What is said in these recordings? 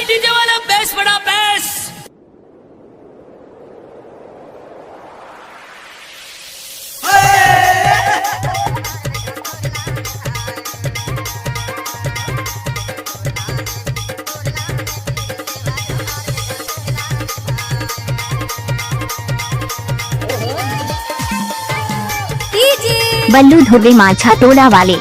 भाई डीजे वाला बेस बड़ा बेस। बल्लू धुर्वे माछा टोला वाले।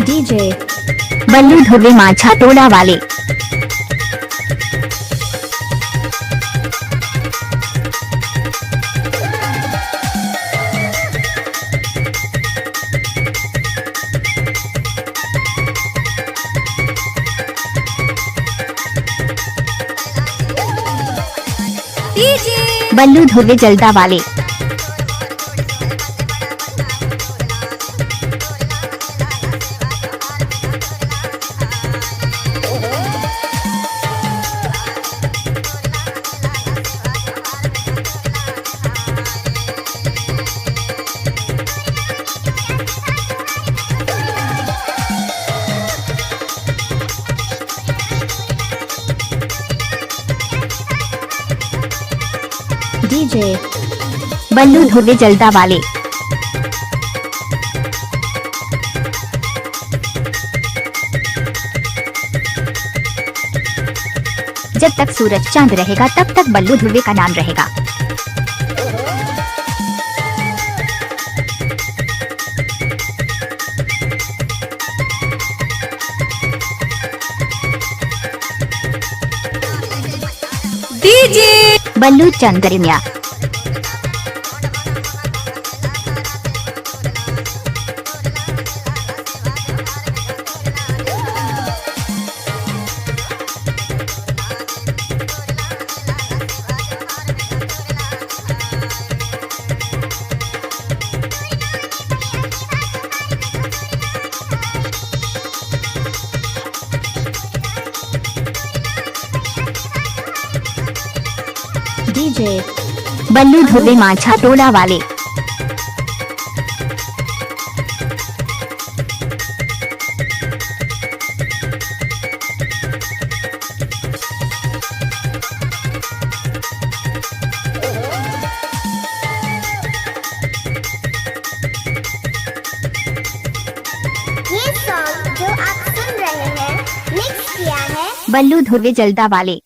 डीजे बल्लू धुर्वे माछा टोला वाले। बल्लू धुर्वे जलदा वाले। डीजे बल्लू धुर्वे जलदा वाले। जब तक सूरज चांद रहेगा तब तक बल्लू धुर्वे का नाम रहेगा। डीजे बल्लू चंद्रिमिया। डीजे बल्लू धुर्वे माछा टोला वाले। ये सॉन्ग जो आप सुन रहे हैं मिक्स किया है बल्लू धुर्वे जलदा वाले।